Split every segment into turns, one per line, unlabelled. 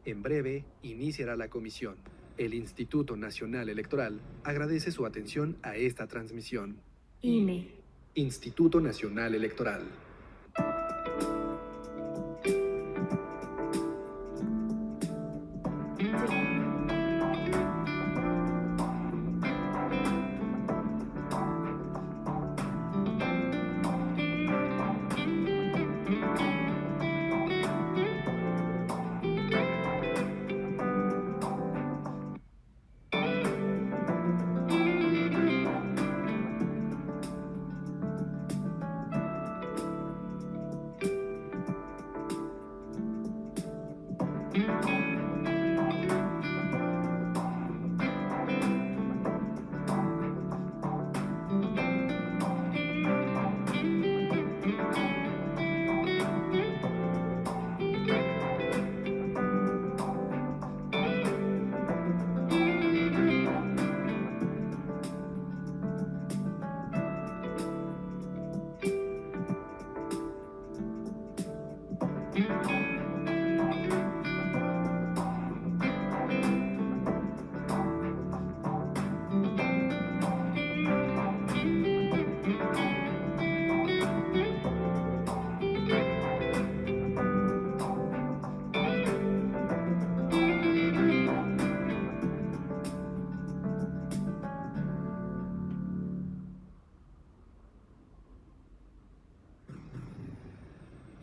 En breve iniciará la comisión. El Instituto Nacional Electoral agradece su atención a esta transmisión.
INE.
Instituto Nacional Electoral.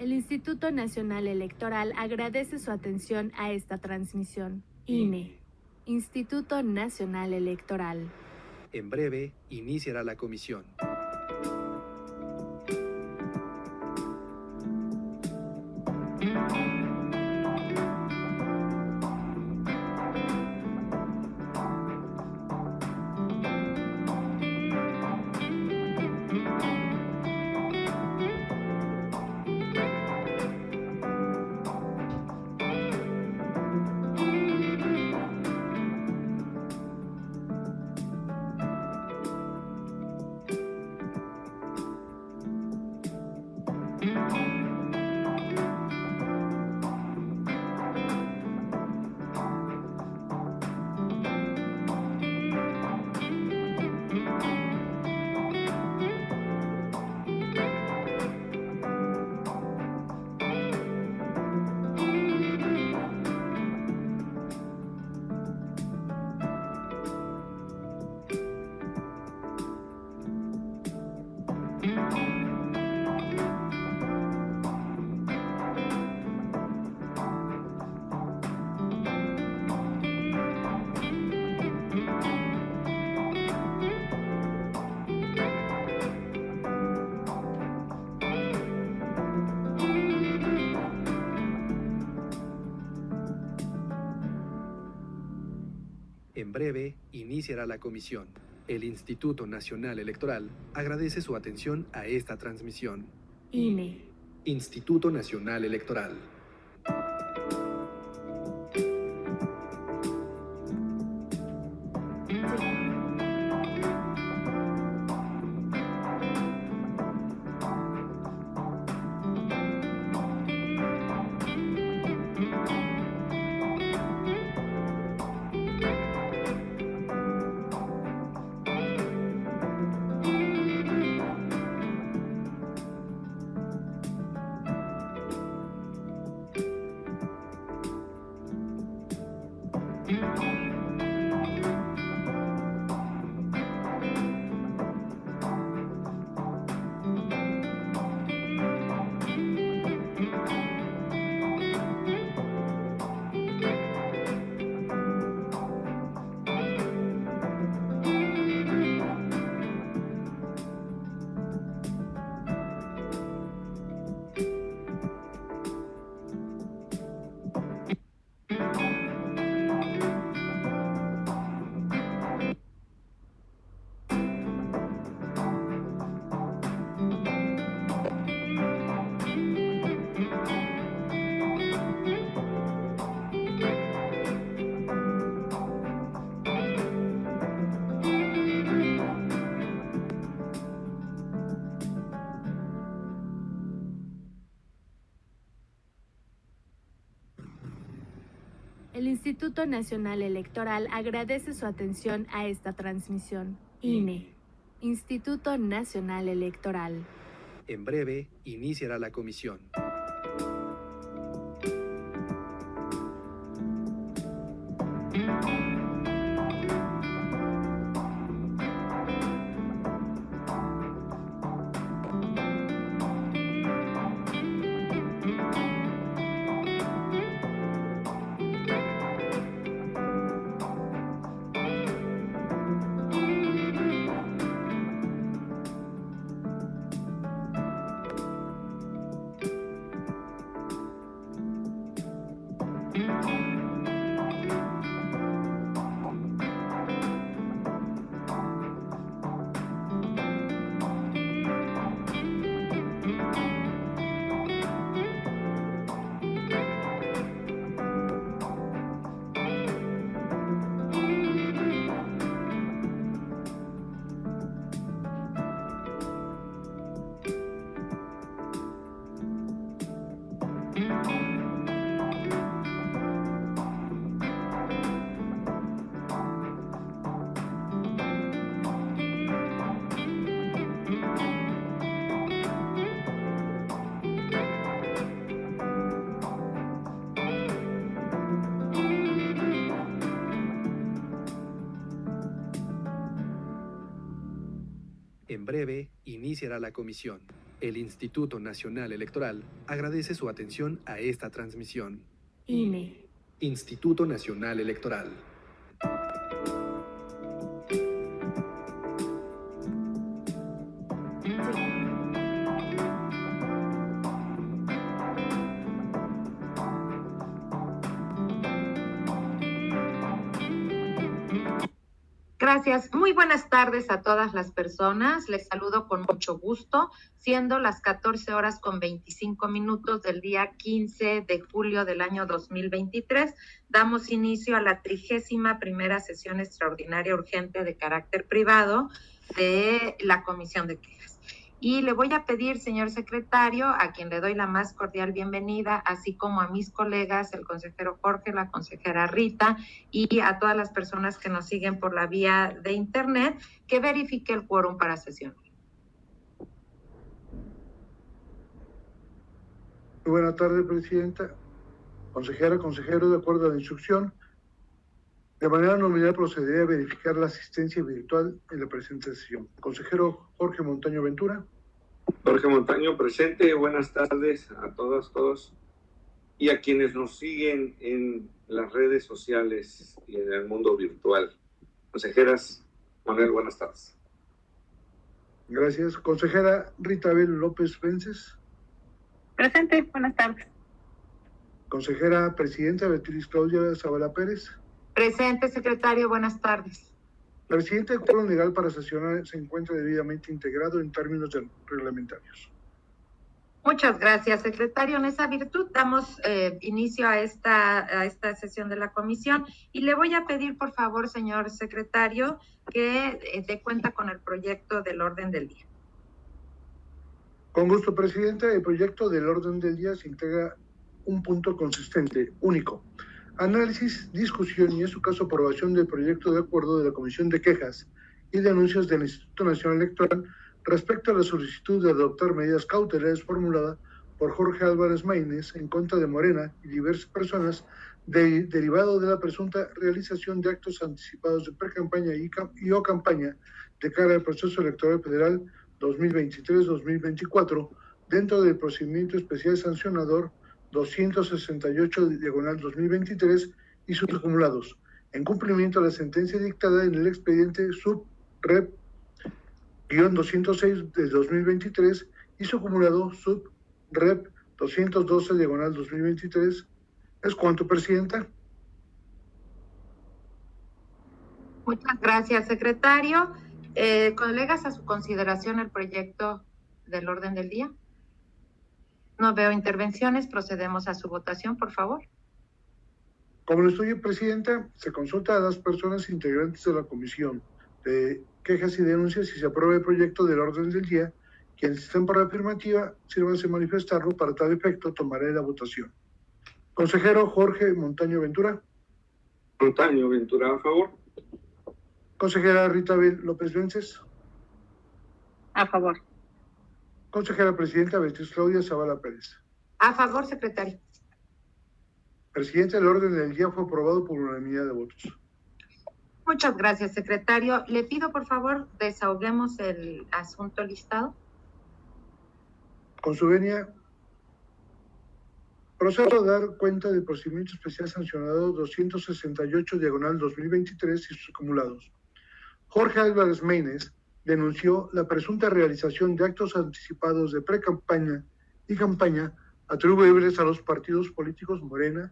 El Instituto Nacional Electoral agradece su atención a esta transmisión. INE. Instituto Nacional Electoral.
En breve iniciará la comisión. En breve iniciará la comisión. El Instituto Nacional Electoral agradece su atención a esta transmisión.
INE.
Instituto Nacional Electoral.
El Instituto Nacional Electoral agradece su atención a esta transmisión. INE. Instituto Nacional Electoral.
En breve iniciará la comisión. En breve iniciará la comisión. El Instituto Nacional Electoral agradece su atención a esta transmisión.
INE.
Instituto Nacional Electoral.
Gracias. Muy buenas tardes a todas las personas. Les saludo con mucho gusto, siendo las 14:25 del día 15 de julio del año 2023. Damos inicio a la 31ª sesión extraordinaria urgente de carácter privado de la Comisión de Quejas. Y le voy a pedir, señor secretario, a quien le doy la más cordial bienvenida, así como a mis colegas, el consejero Jorge, la consejera Rita, y a todas las personas que nos siguen por la vía de internet, que verifique el quórum para sesionar.
Muy buena tarde, presidenta. Consejera, consejero, de acuerdo a la instrucción, de manera nominal procederé a verificar la asistencia virtual en la presente sesión. Consejero Jorge Montaño Ventura.
Jorge Montaño, presente. Buenas tardes a todas, todos y a quienes nos siguen en las redes sociales y en el mundo virtual. Consejeras, Manuel, buenas tardes.
Gracias. Consejera Rita Abel López Vences.
Presente, buenas tardes.
Consejera Presidenta Beatriz Claudia Zavala Pérez.
Presente, secretario, buenas tardes.
El presidente del quórum legal para sesionar se encuentra debidamente integrado en términos reglamentarios.
Muchas gracias, secretario. En esa virtud damos inicio a esta sesión de la comisión y le voy a pedir, por favor, señor secretario, que dé cuenta con el proyecto del orden del día.
Con gusto, presidenta. El proyecto del orden del día se integra un punto consistente, único. Análisis, discusión y en su caso aprobación del proyecto de acuerdo de la Comisión de Quejas y Denuncias del Instituto Nacional Electoral respecto a la solicitud de adoptar medidas cautelares formulada por Jorge Álvarez Maínez en contra de Morena y diversas personas derivado de la presunta realización de actos anticipados de precampaña y o campaña de cara al proceso electoral federal 2023-2024 dentro del procedimiento especial sancionador 268/2023 y sus acumulados, en cumplimiento a la sentencia dictada en el expediente sub-rep-206 de 2023 y su acumulado sub-rep-212/2023. ¿Es cuanto, presidenta?
Muchas gracias, secretario. Colegas, a su consideración el proyecto del orden del día. No veo intervenciones, procedemos a su votación, por favor.
Como lo estoy, presidenta, se consulta a las personas integrantes de la Comisión de Quejas y Denuncias si se aprueba el proyecto del orden del día. Quienes estén por la afirmativa, sírvanse manifestarlo. Para tal efecto, tomaré la votación. Consejero Jorge Montaño Ventura.
Montaño Ventura, a favor.
Consejera Rita López Vences.
A favor.
Consejera Presidenta Beatriz Claudia Zavala Pérez.
A favor, secretario.
Presidente, el orden del día fue aprobado por unanimidad de votos.
Muchas gracias, secretario. Le pido, por favor, desahoguemos el asunto listado.
Con su venia, procedo a dar cuenta del procedimiento especial sancionado 268/2023 y sus acumulados. Jorge Álvarez Meínez denunció la presunta realización de actos anticipados de pre-campaña y campaña atribuibles a los partidos políticos Morena,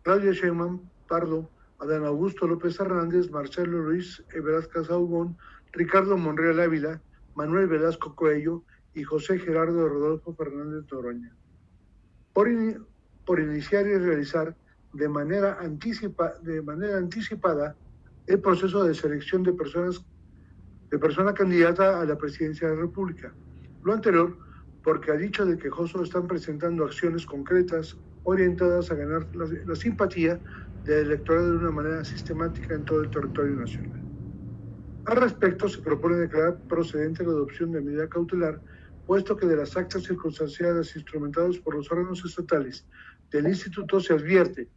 Claudia Sheinbaum Pardo, Adán Augusto López Hernández, Marcelo Luis Velázquez Aubón, Ricardo Monreal Ávila, Manuel Velasco Coello y José Gerardo Rodolfo Fernández Noroña, por iniciar y realizar de manera anticipada el proceso de selección de persona candidata a la presidencia de la República. Lo anterior porque a dicho de quejoso están presentando acciones concretas orientadas a ganar la simpatía del electorado de una manera sistemática en todo el territorio nacional. Al respecto, se propone declarar procedente la adopción de medida cautelar, puesto que de las actas circunstanciadas instrumentadas por los órganos estatales del Instituto se advierte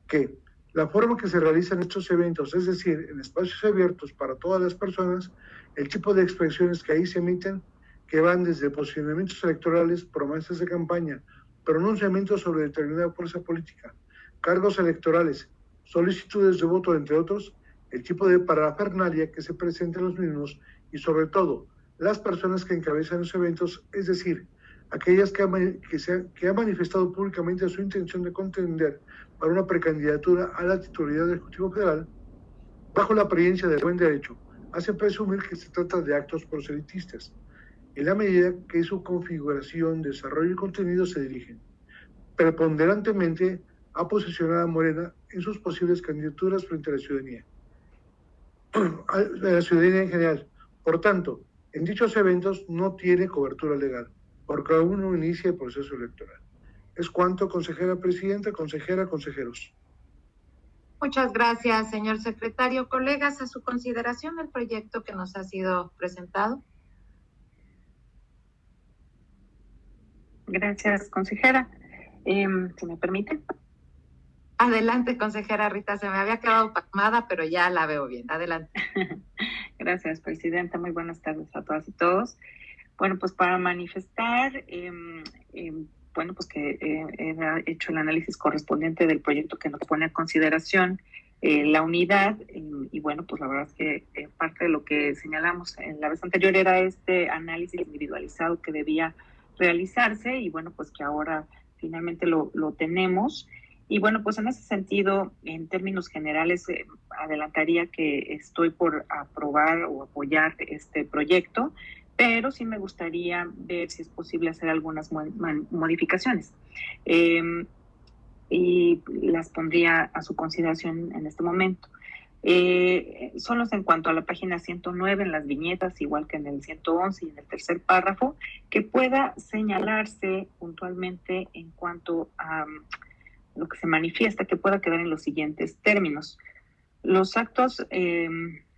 que la forma que se realizan estos eventos, es decir, en espacios abiertos para todas las personas, el tipo de expresiones que ahí se emiten, que van desde posicionamientos electorales, promesas de campaña, pronunciamientos sobre determinada fuerza política, cargos electorales, solicitudes de voto, entre otros, el tipo de parafernalia que se presenta en los mismos y, sobre todo, las personas que encabezan los eventos, es decir, aquellas que ha manifestado públicamente su intención de contender para una precandidatura a la titularidad del Ejecutivo Federal, bajo la apariencia del buen derecho, hacen presumir que se trata de actos proselitistas, en la medida que su configuración, desarrollo y contenido se dirigen preponderantemente a posicionar a Morena en sus posibles candidaturas frente a la ciudadanía en general. Por tanto, en dichos eventos no tiene cobertura legal, porque aún no inicia el proceso electoral. Es cuanto, consejera presidenta, consejera, consejeros.
Muchas gracias, señor secretario. Colegas, a su consideración el proyecto que nos ha sido presentado.
Gracias, consejera. ¿Se me permite?
Adelante, consejera Rita. Se me había quedado pasmada, pero ya la veo bien. Adelante.
Gracias, presidenta. Muy buenas tardes a todas y todos. Bueno, pues para manifestar, bueno, pues que he hecho el análisis correspondiente del proyecto que nos pone a consideración la unidad, y bueno, pues la verdad es que parte de lo que señalamos en la vez anterior era este análisis individualizado que debía realizarse, y bueno, pues que ahora finalmente lo tenemos. Y bueno, pues en ese sentido, en términos generales, adelantaría que estoy por aprobar o apoyar este proyecto, pero sí me gustaría ver si es posible hacer algunas modificaciones. Y las pondría a su consideración en este momento. Solo en cuanto a la página 109, en las viñetas, igual que en el 111 y en el tercer párrafo, que pueda señalarse puntualmente en cuanto a lo que se manifiesta, que pueda quedar en los siguientes términos. Los actos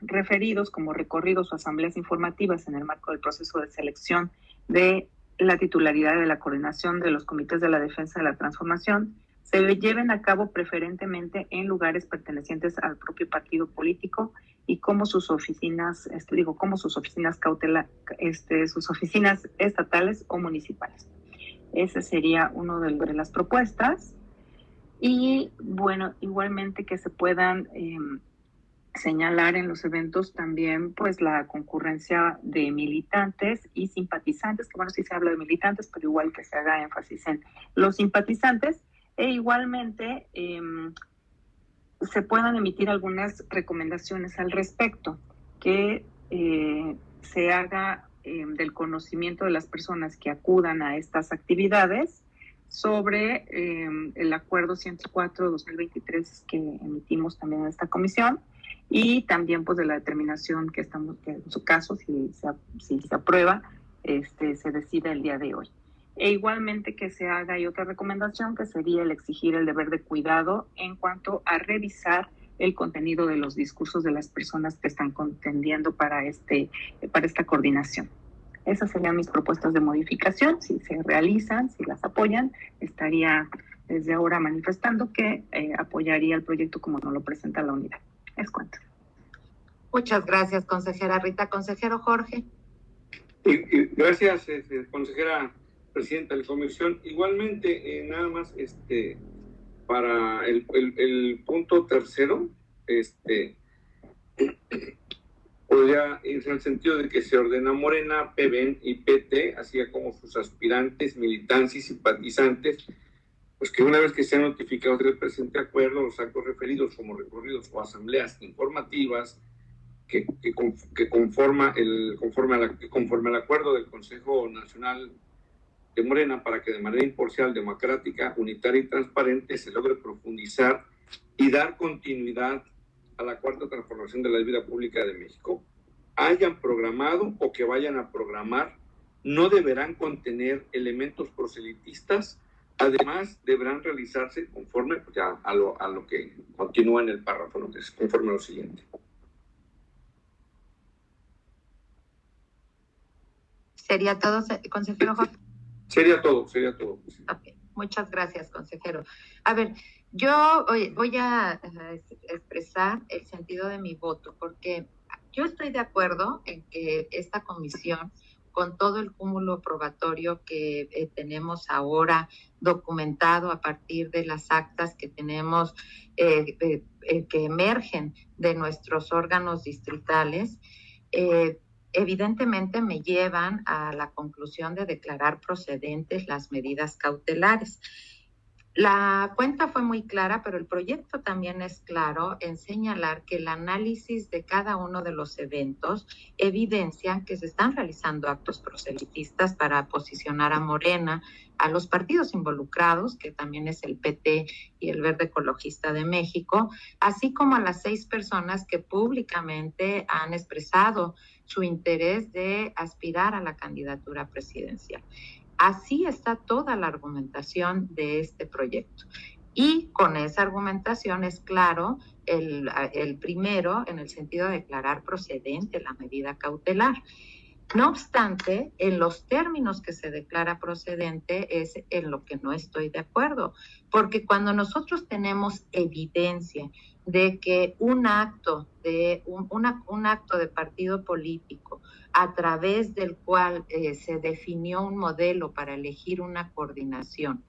referidos como recorridos o asambleas informativas en el marco del proceso de selección de la titularidad de la coordinación de los comités de la defensa de la transformación se lleven a cabo preferentemente en lugares pertenecientes al propio partido político y como sus oficinas, sus oficinas estatales o municipales. Ese sería uno de las propuestas. Y bueno, igualmente que se puedan señalar en los eventos también pues la concurrencia de militantes y simpatizantes, que bueno, sí se habla de militantes, pero igual que se haga énfasis en los simpatizantes, e igualmente se puedan emitir algunas recomendaciones al respecto, que se haga del conocimiento de las personas que acudan a estas actividades sobre el acuerdo 104/2023 que emitimos también en esta comisión, y también pues de la determinación que en su caso, si se aprueba, se decida el día de hoy. E igualmente que se haga, y otra recomendación, que sería el exigir el deber de cuidado en cuanto a revisar el contenido de los discursos de las personas que están contendiendo para esta coordinación. Esas serían mis propuestas de modificación. Si se realizan, si las apoyan, estaría desde ahora manifestando que apoyaría el proyecto como nos lo presenta la unidad. Es cuanto.
Muchas gracias, consejera Rita. Consejero Jorge.
Gracias, consejera presidenta de la comisión. Igualmente, nada más para el punto tercero, podría irse en el sentido de que se ordena a Morena, PBN y PT, así como sus aspirantes, militantes y simpatizantes, pues que una vez que sean notificados del presente acuerdo, los actos referidos como recorridos o asambleas informativas que conforme al acuerdo del Consejo Nacional de Morena, para que de manera imparcial, democrática, unitaria y transparente se logre profundizar y dar continuidad a la cuarta transformación de la vida pública de México, hayan programado o que vayan a programar, no deberán contener elementos proselitistas. Además, deberán realizarse conforme ya a lo que continúa en el párrafo, ¿no? Es conforme a lo siguiente.
¿Sería todo, consejero Jorge?
Sería todo.
Okay. Muchas gracias, consejero. A ver, yo voy a expresar el sentido de mi voto, porque yo estoy de acuerdo en que esta comisión, con todo el cúmulo probatorio que tenemos ahora documentado a partir de las actas que tenemos que emergen de nuestros órganos distritales, evidentemente me llevan a la conclusión de declarar procedentes las medidas cautelares. La cuenta fue muy clara, pero el proyecto también es claro en señalar que el análisis de cada uno de los eventos evidencian que se están realizando actos proselitistas para posicionar a Morena, a los partidos involucrados, que también es el PT y el Verde Ecologista de México, así como a las 6 personas que públicamente han expresado su interés de aspirar a la candidatura presidencial. Así está toda la argumentación de este proyecto. Y con esa argumentación es claro el primero en el sentido de declarar procedente la medida cautelar. No obstante, en los términos que se declara procedente es en lo que no estoy de acuerdo, porque cuando nosotros tenemos evidencia de que un acto de partido político a través del cual se definió un modelo para elegir una coordinación,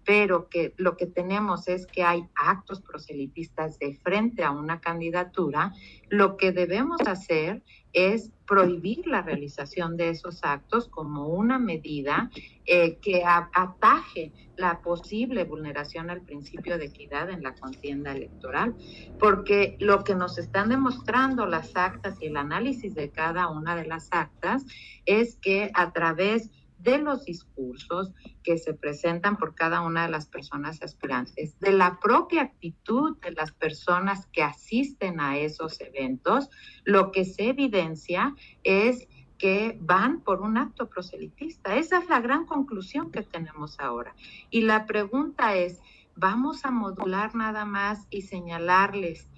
pero que lo que tenemos es que hay actos proselitistas de frente a una candidatura, lo que debemos hacer es prohibir la realización de esos actos como una medida que ataje la posible vulneración al principio de equidad en la contienda electoral, porque lo que nos están demostrando las actas y el análisis de cada una de las actas es que a través de los discursos que se presentan por cada una de las personas aspirantes, de la propia actitud de las personas que asisten a esos eventos, lo que se evidencia es que van por un acto proselitista. Esa es la gran conclusión que tenemos ahora. Y la pregunta es, ¿vamos a modular nada más y señalarles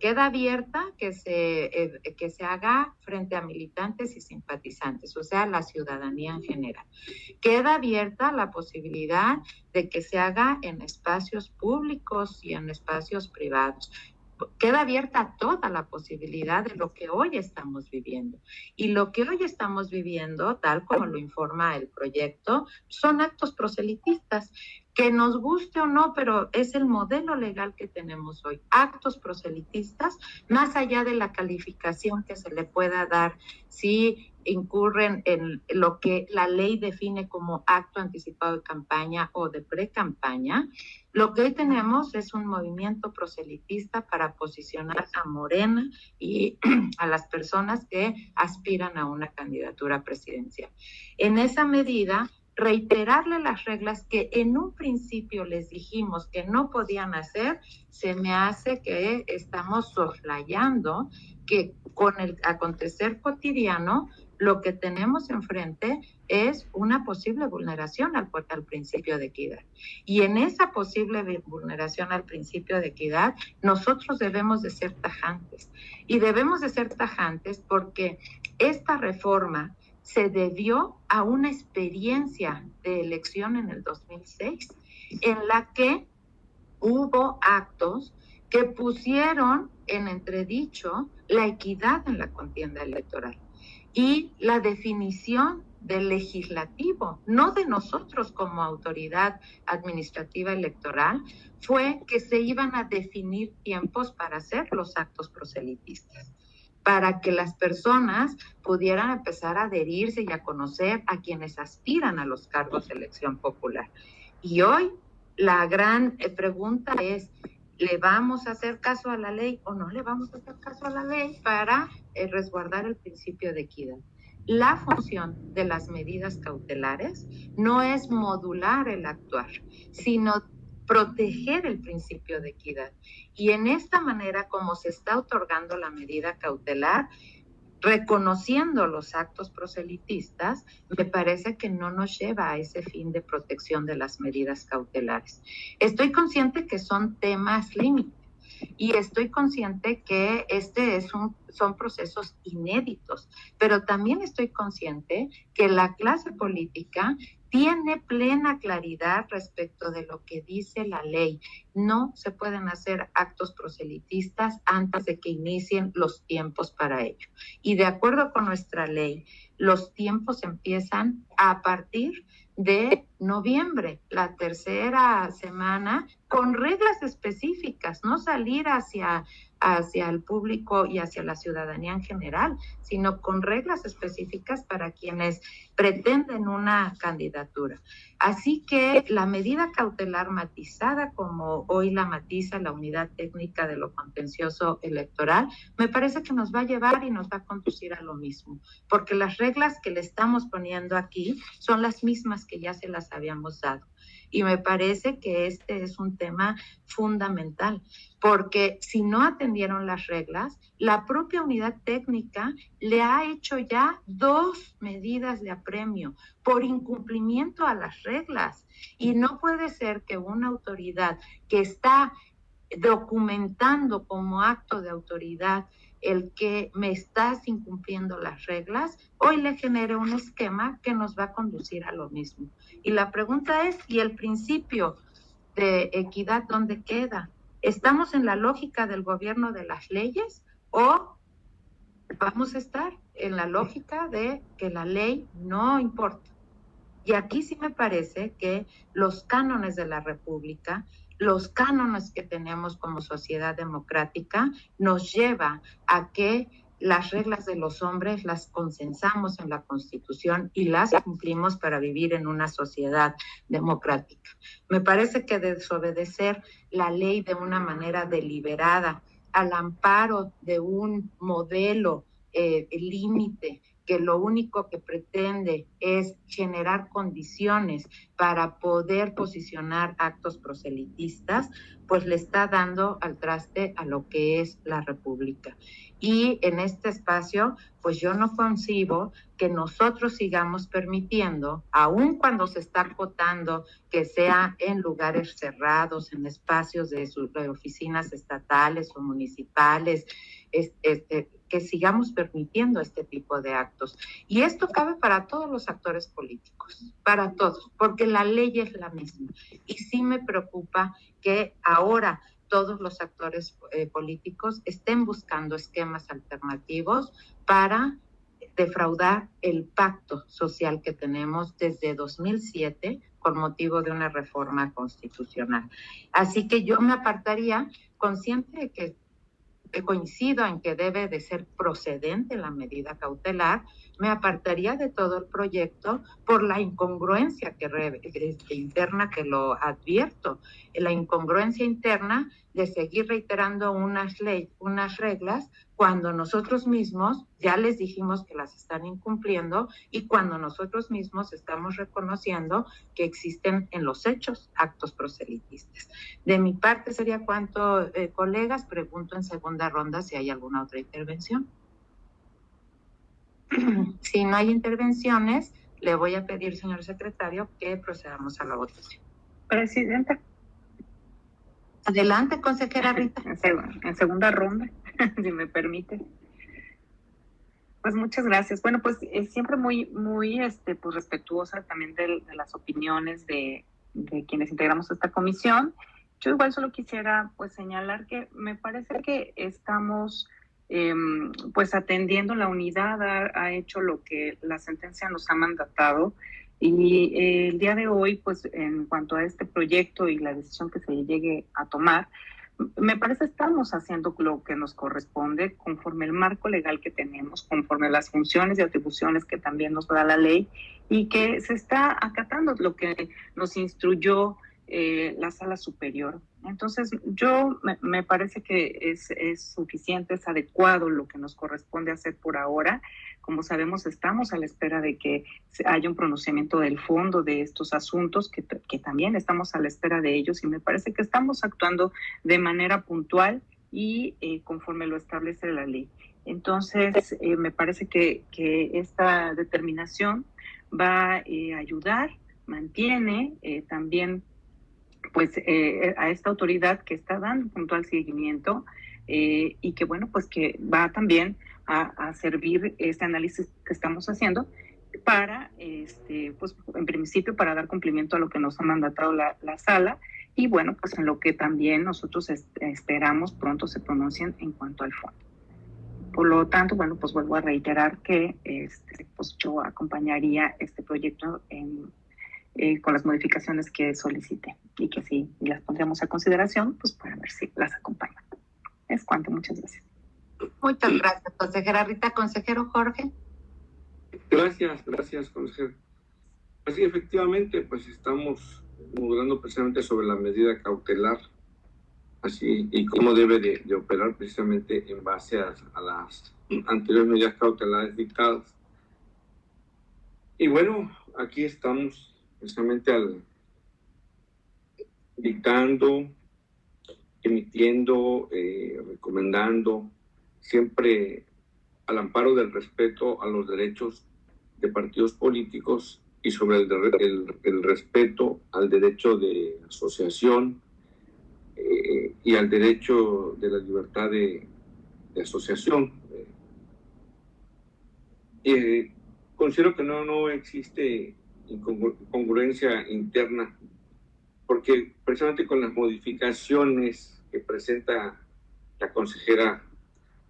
queda abierta que se haga frente a militantes y simpatizantes, o sea, la ciudadanía en general? Queda abierta la posibilidad de que se haga en espacios públicos y en espacios privados. Queda abierta toda la posibilidad de lo que hoy estamos viviendo. Y lo que hoy estamos viviendo, tal como lo informa el proyecto, son actos proselitistas. Que nos guste o no, pero es el modelo legal que tenemos hoy. Actos proselitistas, más allá de la calificación que se le pueda dar, si incurren en lo que la ley define como acto anticipado de campaña o de pre-campaña, lo que hoy tenemos es un movimiento proselitista para posicionar a Morena y a las personas que aspiran a una candidatura presidencial. En esa medida, reiterarle las reglas que en un principio les dijimos que no podían hacer, se me hace que estamos soslayando que con el acontecer cotidiano lo que tenemos enfrente es una posible vulneración al principio de equidad. Y en esa posible vulneración al principio de equidad, nosotros debemos de ser tajantes. Y debemos de ser tajantes porque esta reforma se debió a una experiencia de elección en el 2006, en la que hubo actos que pusieron en entredicho la equidad en la contienda electoral y la definición del legislativo, no de nosotros como autoridad administrativa electoral, fue que se iban a definir tiempos para hacer los actos proselitistas, para que las personas pudieran empezar a adherirse y a conocer a quienes aspiran a los cargos de elección popular. Y hoy la gran pregunta es, ¿le vamos a hacer caso a la ley o no le vamos a hacer caso a la ley para resguardar el principio de equidad? La función de las medidas cautelares no es modular el actuar, sino proteger el principio de equidad. Y en esta manera, como se está otorgando la medida cautelar, reconociendo los actos proselitistas, me parece que no nos lleva a ese fin de protección de las medidas cautelares. Estoy consciente que son temas límite y estoy consciente que son procesos inéditos, pero también estoy consciente que la clase política tiene plena claridad respecto de lo que dice la ley. No se pueden hacer actos proselitistas antes de que inicien los tiempos para ello. Y de acuerdo con nuestra ley, los tiempos empiezan a partir de noviembre, la tercera semana, con reglas específicas, no salir hacia el público y hacia la ciudadanía en general, sino con reglas específicas para quienes pretenden una candidatura. Así que la medida cautelar matizada, como hoy la matiza la Unidad Técnica de lo Contencioso Electoral, me parece que nos va a llevar y nos va a conducir a lo mismo, porque las reglas que le estamos poniendo aquí son las mismas que ya se las habíamos dado. Y me parece que este es un tema fundamental, porque si no atendieron las reglas, la propia unidad técnica le ha hecho ya 2 medidas de apremio por incumplimiento a las reglas. Y no puede ser que una autoridad que está documentando como acto de autoridad el que me estás incumpliendo las reglas, hoy le genere un esquema que nos va a conducir a lo mismo. Y la pregunta es, ¿y el principio de equidad dónde queda? ¿Estamos en la lógica del gobierno de las leyes o vamos a estar en la lógica de que la ley no importa? Y aquí sí me parece que los cánones de la República, los cánones que tenemos como sociedad democrática, nos lleva a que las reglas de los hombres las consensamos en la Constitución y las cumplimos para vivir en una sociedad democrática. Me parece que desobedecer la ley de una manera deliberada, al amparo de un modelo límite, que lo único que pretende es generar condiciones para poder posicionar actos proselitistas, pues le está dando al traste a lo que es la República. Y en este espacio, pues yo no concibo que nosotros sigamos permitiendo, aun cuando se está acotando que sea en lugares cerrados, en espacios de oficinas estatales o municipales, que sigamos permitiendo este tipo de actos. Y esto cabe para todos los actores políticos, para todos, porque la ley es la misma. Y sí me preocupa que ahora todos los actores políticos estén buscando esquemas alternativos para defraudar el pacto social que tenemos desde 2007 con motivo de una reforma constitucional. Así que yo me apartaría, consciente de que coincido en que debe de ser procedente la medida cautelar, me apartaría de todo el proyecto por la incongruencia interna que lo advierto, la incongruencia interna de seguir reiterando unas reglas cuando nosotros mismos ya les dijimos que las están incumpliendo y cuando nosotros mismos estamos reconociendo que existen en los hechos actos proselitistas. De mi parte sería cuanto, colegas. Pregunto en segunda ronda si hay alguna otra intervención. Si no hay intervenciones, le voy a pedir, señor secretario, que procedamos a la votación.
Presidenta.
Adelante, consejera Rita.
En segunda ronda, si me permite. Pues muchas gracias. Bueno, pues siempre muy pues respetuosa también de las opiniones de quienes integramos esta comisión. Yo igual solo quisiera pues señalar que me parece que estamos pues atendiendo, la unidad ha hecho lo que la sentencia nos ha mandatado, y el día de hoy pues en cuanto a este proyecto y la decisión que se llegue a tomar, me parece estamos haciendo lo que nos corresponde conforme el marco legal que tenemos, conforme las funciones y atribuciones que también nos da la ley, y que se está acatando lo que nos instruyó la sala superior. Entonces, yo me parece que es suficiente, es adecuado lo que nos corresponde hacer por ahora. Como sabemos, estamos a la espera de que haya un pronunciamiento del fondo de estos asuntos, que también estamos a la espera de ellos, y me parece que estamos actuando de manera puntual y conforme lo establece la ley. Entonces, me parece que esta determinación va a ayudar, mantiene también pues a esta autoridad que está dando puntual seguimiento, y que bueno, pues que va también a servir este análisis que estamos haciendo para, pues en principio, para dar cumplimiento a lo que nos ha mandatado la sala, y bueno, pues en lo que también nosotros esperamos pronto se pronuncien en cuanto al fondo. Por lo tanto, bueno, pues vuelvo a reiterar que pues yo acompañaría este proyecto con las modificaciones que solicite, y que sí las pondremos a consideración, pues para ver si las acompañan. Es cuanto, muchas gracias.
Muchas gracias, consejera Rita. Consejero Jorge.
Gracias, consejero. Pues sí, efectivamente, pues estamos modulando precisamente sobre la medida cautelar, así, y cómo debe de operar precisamente en base a las anteriores medidas cautelares dictadas. Y bueno, aquí estamos precisamente dictando, emitiendo, recomendando, siempre al amparo del respeto a los derechos de partidos políticos y sobre el respeto al derecho de asociación y al derecho de la libertad de asociación. Considero que no existe incongruencia interna, porque precisamente con las modificaciones que presenta la consejera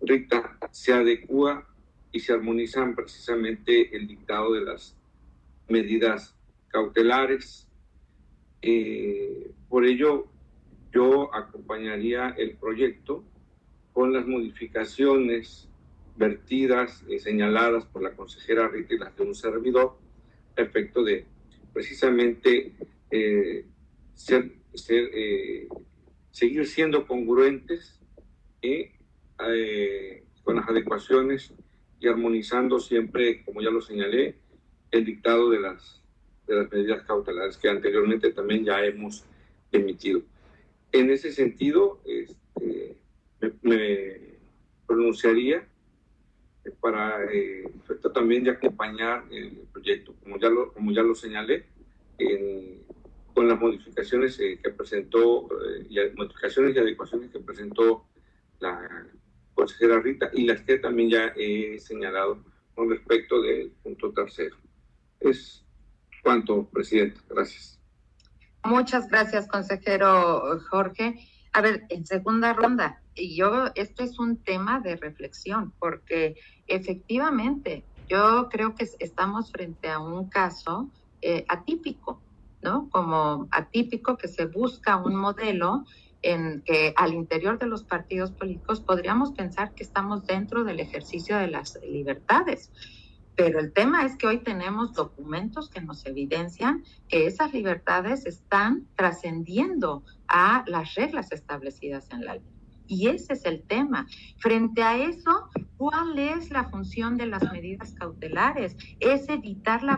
Rita se adecúa y se armonizan precisamente el dictado de las medidas cautelares. Por ello, yo acompañaría el proyecto con las modificaciones vertidas y señaladas por la consejera Rita y las de un servidor, a efecto de precisamente seguir siendo congruentes con las adecuaciones y armonizando siempre, como ya lo señalé, el dictado de las medidas cautelares que anteriormente también ya hemos emitido. En ese sentido, me pronunciaría para efecto también de acompañar el proyecto, como ya lo señalé, con las modificaciones que presentó, modificaciones y adecuaciones que presentó la consejera Rita, y las que también ya he señalado con respecto del punto tercero. Es cuanto, presidenta. Gracias.
Muchas gracias, consejero Jorge. A ver, en segunda ronda, esto es un tema de reflexión, porque efectivamente yo creo que estamos frente a un caso atípico, ¿no? Como atípico, que se busca un modelo en que al interior de los partidos políticos podríamos pensar que estamos dentro del ejercicio de las libertades. Pero el tema es que hoy tenemos documentos que nos evidencian que esas libertades están trascendiendo a las reglas establecidas en la ley. Y ese es el tema. Frente a eso, ¿Cuál es la función de las medidas cautelares? Es evitar la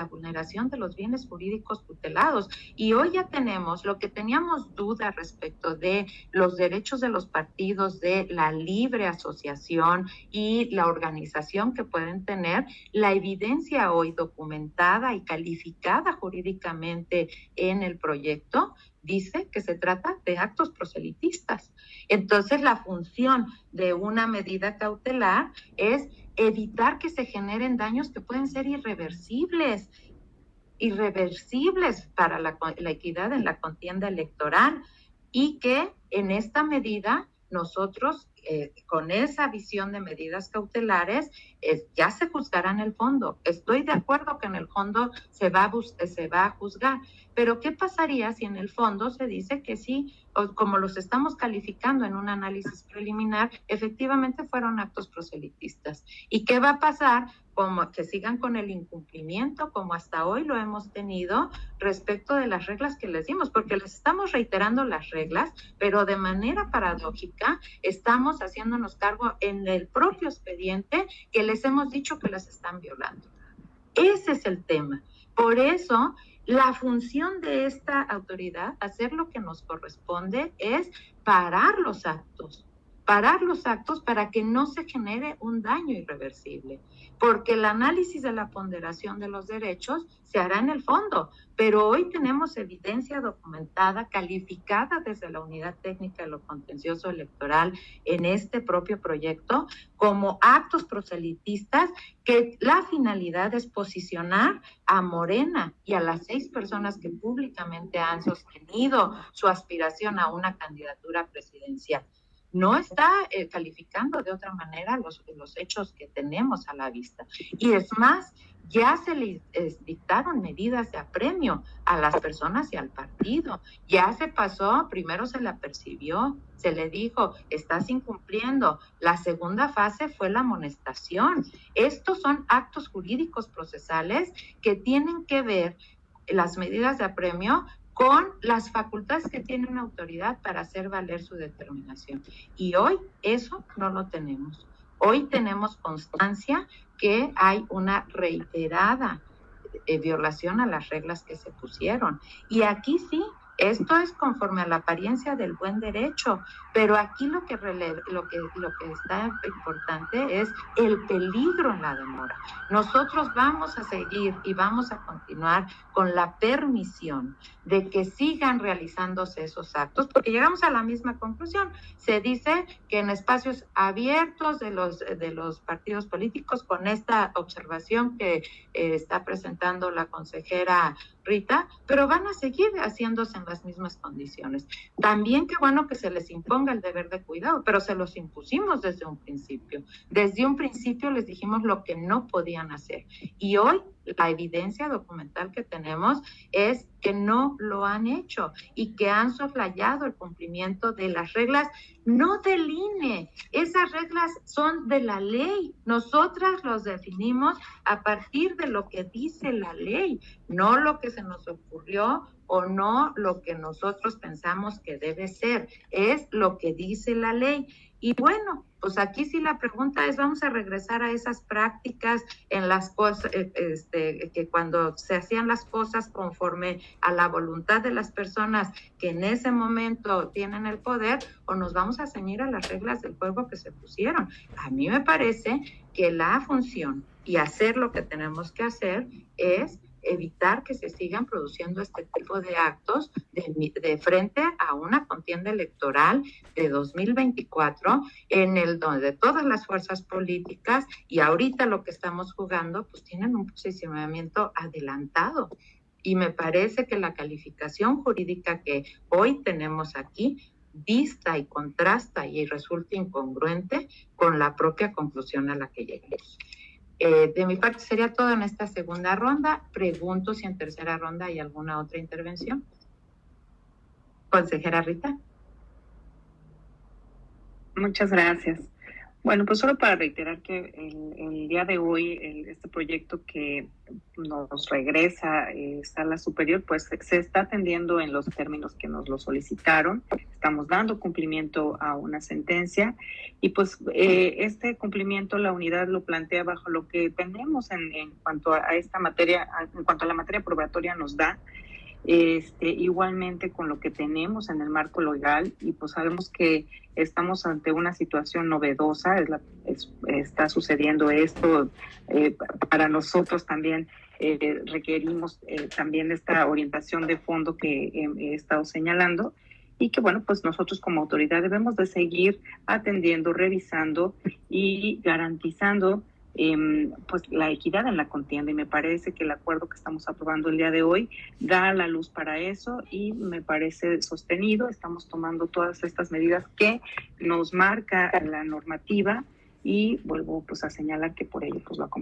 vulneración de los bienes jurídicos tutelados. Y hoy ya tenemos lo que teníamos duda respecto de los derechos de los partidos, de la libre asociación y la organización que pueden tener. La evidencia hoy documentada y calificada jurídicamente en el proyecto dice que se trata de actos proselitistas. Entonces, la función de una medida cautelar es evitar que se generen daños que pueden ser irreversibles para la equidad en la contienda electoral, y que en esta medida nosotros, con esa visión de medidas cautelares, ya se juzgará en el fondo. Estoy de acuerdo que en el fondo se va a juzgar, pero ¿qué pasaría si en el fondo se dice que sí, o como los estamos calificando en un análisis preliminar, efectivamente fueron actos proselitistas? ¿Y qué va a pasar? Como que sigan con el incumplimiento, como hasta hoy lo hemos tenido, respecto de las reglas que les dimos, porque les estamos reiterando las reglas, pero de manera paradójica estamos haciéndonos cargo en el propio expediente que les hemos dicho que las están violando. Ese es el tema. Por eso, la función de esta autoridad, hacer lo que nos corresponde, es parar los actos para que no se genere un daño irreversible, porque el análisis de la ponderación de los derechos se hará en el fondo, pero hoy tenemos evidencia documentada, calificada desde la Unidad Técnica de lo Contencioso Electoral en este propio proyecto como actos proselitistas, que la finalidad es posicionar a Morena y a las 6 personas que públicamente han sostenido su aspiración a una candidatura presidencial. No está calificando de otra manera los hechos que tenemos a la vista. Y es más, ya se le dictaron medidas de apremio a las personas y al partido. Ya se pasó, primero se le apercibió, se le dijo, estás incumpliendo. La segunda fase fue la amonestación. Estos son actos jurídicos procesales que tienen que ver, las medidas de apremio, con las facultades que tiene una autoridad para hacer valer su determinación. Y hoy eso no lo tenemos. Hoy tenemos constancia que hay una reiterada violación a las reglas que se pusieron. Y aquí sí, esto es conforme a la apariencia del buen derecho, pero aquí lo que está importante es el peligro en la demora. Nosotros vamos a seguir y vamos a continuar con la permisión de que sigan realizándose esos actos, porque llegamos a la misma conclusión. Se dice que en espacios abiertos de los partidos políticos, con esta observación que está presentando la consejera Rita, pero van a seguir haciéndose en las mismas condiciones. También qué bueno que se les imponga el deber de cuidado, pero se los impusimos desde un principio. Desde un principio les dijimos lo que no podían hacer. Y hoy la evidencia documental que tenemos es que no lo han hecho y que han soslayado el cumplimiento de las reglas, no del INE. Esas reglas son de la ley. Nosotras los definimos a partir de lo que dice la ley, no lo que se nos ocurrió o no lo que nosotros pensamos que debe ser, es lo que dice la ley. Y bueno, pues aquí sí la pregunta es, ¿vamos a regresar a esas prácticas en las cosas, que cuando se hacían las cosas conforme a la voluntad de las personas que en ese momento tienen el poder, o nos vamos a ceñir a las reglas del juego que se pusieron? A mí me parece que la función y hacer lo que tenemos que hacer es evitar que se sigan produciendo este tipo de actos de frente a una contienda electoral de 2024 en el donde todas las fuerzas políticas y ahorita lo que estamos jugando pues tienen un posicionamiento adelantado. Y me parece que la calificación jurídica que hoy tenemos aquí dista y contrasta y resulta incongruente con la propia conclusión a la que llegamos. De mi parte sería todo en esta segunda ronda. Pregunto si en tercera ronda hay alguna otra intervención. Consejera Rita.
Muchas gracias. Bueno, pues solo para reiterar que el día de hoy este proyecto que nos regresa Sala Superior, pues se está atendiendo en los términos que nos lo solicitaron. Estamos dando cumplimiento a una sentencia y pues este cumplimiento la unidad lo plantea bajo lo que tenemos en cuanto a esta materia, en cuanto a la materia probatoria nos da. Igualmente con lo que tenemos en el marco legal, y pues sabemos que estamos ante una situación novedosa, está sucediendo esto, para nosotros también requerimos también esta orientación de fondo que he estado señalando, y que bueno, pues nosotros como autoridad debemos de seguir atendiendo, revisando y garantizando pues la equidad en la contienda, y me parece que el acuerdo que estamos aprobando el día de hoy da la luz para eso y me parece sostenido. Estamos tomando todas estas medidas que nos marca la normativa y vuelvo pues a señalar que por ello pues lo acompañamos.